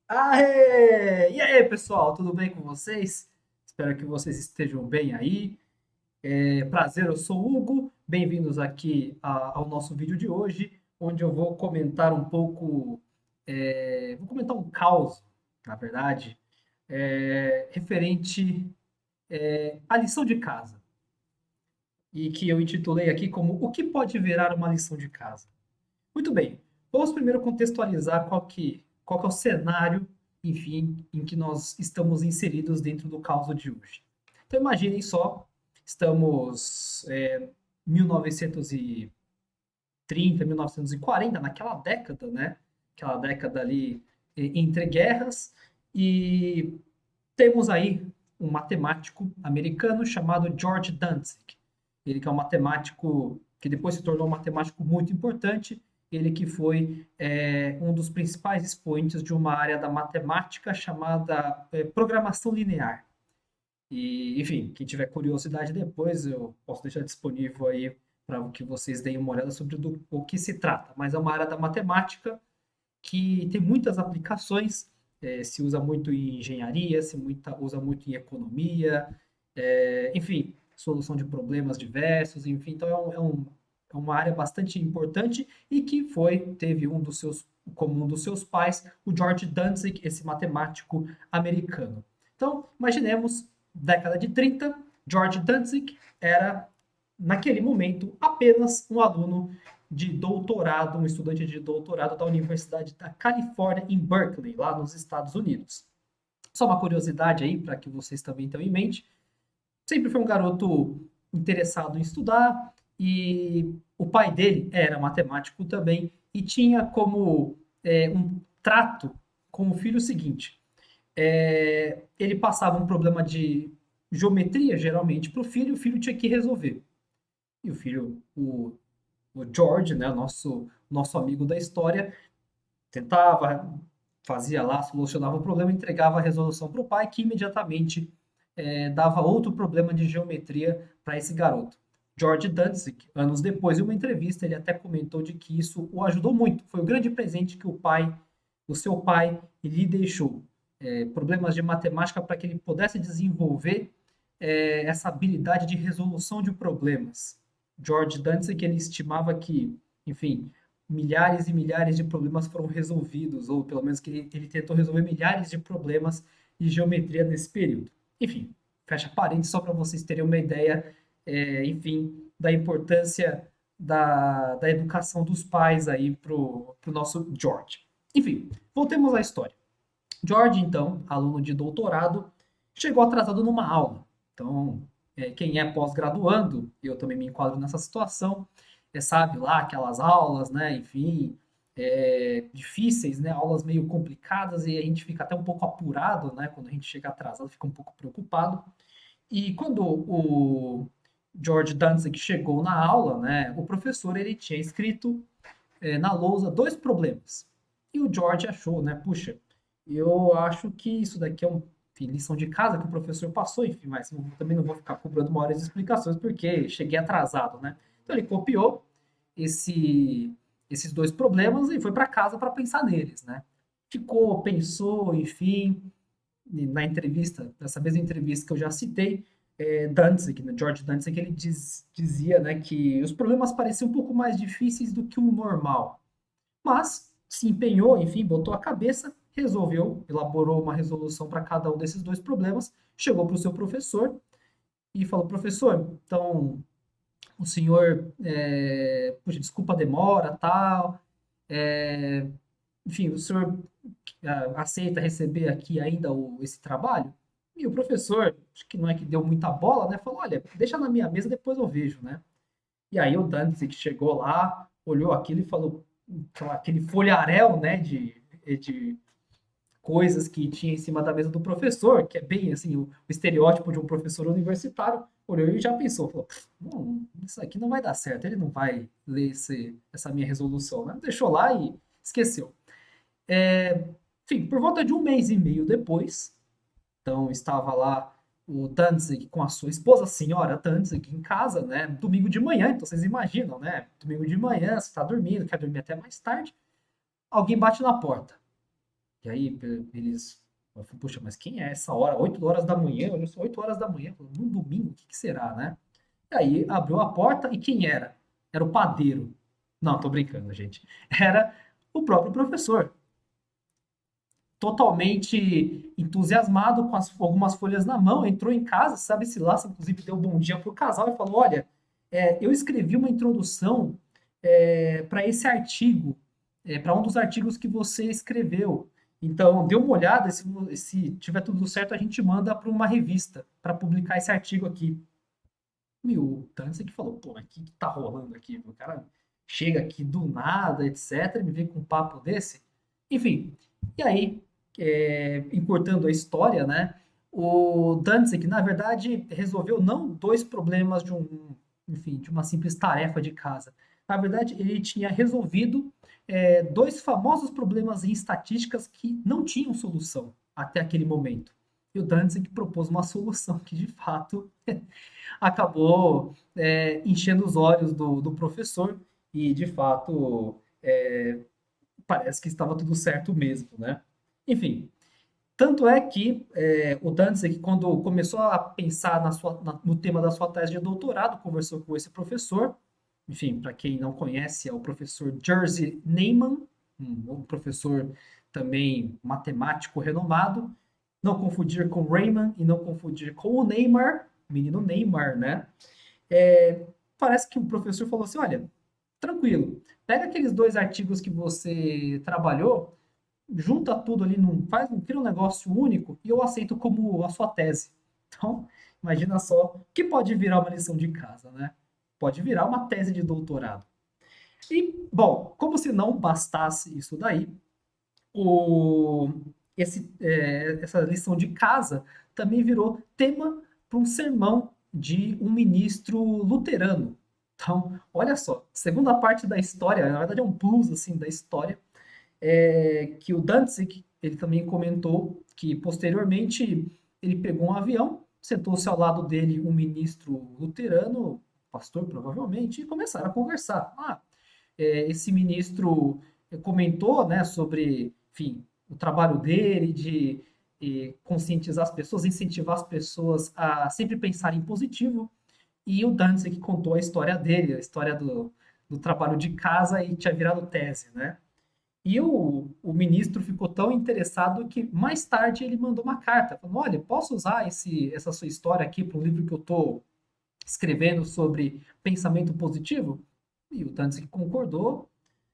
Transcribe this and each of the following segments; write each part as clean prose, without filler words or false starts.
Aê! E aí, pessoal, tudo bem com vocês? Espero que vocês estejam bem aí. Prazer, eu sou o Hugo. Bem-vindos aqui ao nosso vídeo de hoje, onde eu vou comentar um pouco, vou comentar um caos, na verdade, referente à lição de casa, e que eu intitulei aqui como O que pode virar uma lição de casa? Muito bem. Vamos primeiro contextualizar qual que é o cenário, enfim, em que nós estamos inseridos dentro do caos de hoje. Então imaginem só, estamos 1930, 1940, naquela década, né? Aquela década ali entre guerras, e temos aí um matemático americano chamado George Dantzig. Ele que é um matemático que depois se tornou um matemático muito importante, ele que foi um dos principais expoentes de uma área da matemática chamada programação linear. E, enfim, quem tiver curiosidade depois, eu posso deixar disponível aí para que vocês deem uma olhada sobre o que se trata. Mas é uma área da matemática que tem muitas aplicações, se usa muito em engenharia, usa muito em economia, enfim, solução de problemas diversos, enfim, então é uma área bastante importante e que teve como um dos seus pais, o George Dantzig, esse matemático americano. Então, imaginemos, década de 30, George Dantzig era, naquele momento, apenas um aluno de doutorado, um estudante de doutorado da Universidade da Califórnia, em Berkeley, lá nos Estados Unidos. Só uma curiosidade aí, para que vocês também tenham em mente, sempre foi um garoto interessado em estudar e o pai dele era matemático também e tinha como um trato com o filho o seguinte: ele passava um problema de geometria, geralmente, para o filho tinha que resolver. E o filho, o George, né, nosso amigo da história, tentava, fazia lá, solucionava o problema, entregava a resolução para o pai, que imediatamente dava outro problema de geometria para esse garoto. George Dantzig, anos depois, em uma entrevista, ele até comentou de que isso o ajudou muito. Foi o grande presente que o seu pai, lhe deixou. Problemas de matemática para que ele pudesse desenvolver essa habilidade de resolução de problemas. George Dantzig, ele estimava que, enfim, milhares e milhares de problemas foram resolvidos, ou pelo menos que ele tentou resolver milhares de problemas de geometria nesse período. Enfim, fecha parênteses só para vocês terem uma ideia, enfim, da importância da educação dos pais aí pro nosso George. Enfim, voltemos à história. George, então, aluno de doutorado, chegou atrasado numa aula. Então, quem é pós-graduando, eu também me enquadro nessa situação, sabe lá aquelas aulas, né, enfim, difíceis, né, aulas meio complicadas e a gente fica até um pouco apurado, né, quando a gente chega atrasado, fica um pouco preocupado. E quando o George Danzig chegou na aula, né, o professor ele tinha escrito na lousa dois problemas. E o George achou, né, puxa, eu acho que isso daqui é enfim, lição de casa que o professor passou, enfim, mas também não vou ficar cobrando uma hora de explicações porque cheguei atrasado, né? Então ele copiou esse, esses dois problemas e foi para casa para pensar neles, né? Ficou, pensou, enfim, na entrevista, nessa mesma entrevista que eu já citei, Danzig, né, George Danzig, ele dizia, né, que os problemas pareciam um pouco mais difíceis do que o normal, mas se empenhou, enfim, botou a cabeça, resolveu, elaborou uma resolução para cada um desses dois problemas, chegou para o seu professor e falou: professor, então o senhor, puxa, desculpa a demora, tal, é, enfim, o senhor aceita receber aqui ainda esse trabalho? E o professor, acho que não é que deu muita bola, né? Falou: olha, deixa na minha mesa, depois eu vejo, né? E aí o Danzig chegou lá, olhou aquilo e falou, aquele folharéu, né, de coisas que tinha em cima da mesa do professor, que é bem assim, o estereótipo de um professor universitário, olhou e já pensou, falou, não, isso aqui não vai dar certo, ele não vai ler essa minha resolução, né? Deixou lá e esqueceu. Enfim, por volta de um mês e meio depois, então estava lá o Danzig com a sua esposa, a senhora Danzig, em casa, né? Domingo de manhã, então vocês imaginam, né? Domingo de manhã, você está dormindo, quer dormir até mais tarde. Alguém bate na porta. E aí eles, eu falei, puxa, mas quem é essa hora? 8 horas da manhã? Olha só, 8 horas da manhã, eu falei, num domingo, o que que será, né? E aí abriu a porta e quem era? Era o padeiro. Não, tô brincando, gente. Era o próprio professor, totalmente entusiasmado, com algumas folhas na mão, entrou em casa, sabe-se lá, se inclusive deu um bom dia pro casal e falou: Olha, eu escrevi uma introdução para esse artigo, para um dos artigos que você escreveu. Então, dê uma olhada, se tiver tudo certo, a gente manda para uma revista para publicar esse artigo aqui. E o Tanse que falou, pô, mas o que tá rolando aqui? O cara chega aqui do nada, etc, me vem com um papo desse. Enfim, e aí, encurtando a história, né? O Danzig, na verdade, resolveu não dois problemas enfim, de uma simples tarefa de casa. Na verdade, ele tinha resolvido dois famosos problemas em estatísticas que não tinham solução até aquele momento. E o Danzig propôs uma solução que, de fato, acabou enchendo os olhos do professor e, de fato, parece que estava tudo certo mesmo, né? Enfim, tanto é que o Danzig, quando começou a pensar no tema da sua tese de doutorado, conversou com esse professor. Enfim, para quem não conhece, é o professor Jerzy Neyman, um professor também matemático renomado. Não confundir com Rayman e não confundir com o Neymar, menino Neymar, né? Parece que o professor falou assim: olha, tranquilo, pega aqueles dois artigos que você trabalhou, junta tudo ali, cria um negócio único e eu aceito como a sua tese. Então, imagina só que pode virar uma lição de casa, né? Pode virar uma tese de doutorado. E, bom, como se não bastasse isso daí, o, essa lição de casa também virou tema para um sermão de um ministro luterano. Então, olha só, segunda parte da história, na verdade é um plus assim da história, que o Danzig, ele também comentou que posteriormente ele pegou um avião, sentou-se ao lado dele um ministro luterano, pastor provavelmente, e começaram a conversar. Esse ministro comentou, né, sobre, enfim, o trabalho dele de conscientizar as pessoas, incentivar as pessoas a sempre pensar em positivo. E o Danzig contou a história dele, a história do trabalho de casa e tinha virado tese, né? E o ministro ficou tão interessado que mais tarde ele mandou uma carta, falando: olha, posso usar essa sua história aqui para um livro que eu estou escrevendo sobre pensamento positivo? E o Danzig concordou,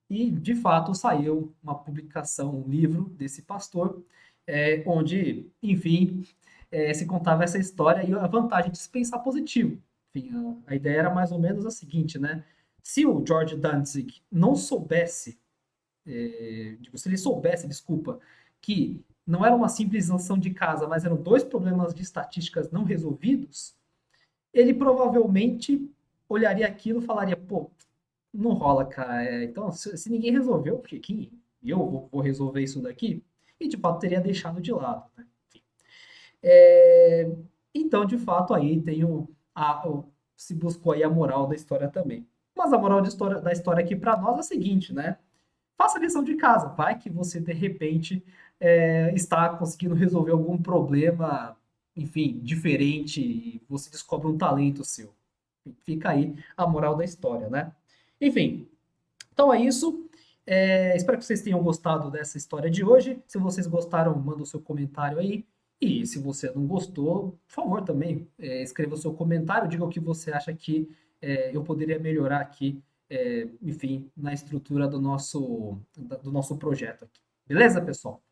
e de fato saiu uma publicação, um livro desse pastor, onde, enfim, se contava essa história e a vantagem de se pensar positivo. Enfim, a ideia era mais ou menos a seguinte, né? Se o George Danzig não soubesse se ele soubesse, desculpa, que não era uma simples lição de casa, mas eram dois problemas de estatísticas não resolvidos, ele provavelmente olharia aquilo e falaria, pô, não rola, cara. Então, se ninguém resolveu, por que eu vou resolver isso daqui? E, de fato, teria deixado de lado, né? É, então, de fato, aí tem se buscou aí a moral da história também. Mas a moral da história aqui para nós é a seguinte, né? Faça a lição de casa. Vai que você, de repente, está conseguindo resolver algum problema, enfim, diferente e você descobre um talento seu. Fica aí a moral da história, né? Enfim, então é isso. Espero que vocês tenham gostado dessa história de hoje. Se vocês gostaram, manda o seu comentário aí. E se você não gostou, por favor, também escreva o seu comentário, diga o que você acha que eu poderia melhorar aqui, enfim, na estrutura do nosso projeto aqui. Beleza, pessoal?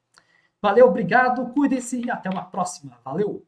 Valeu, obrigado, cuidem-se e até uma próxima. Valeu!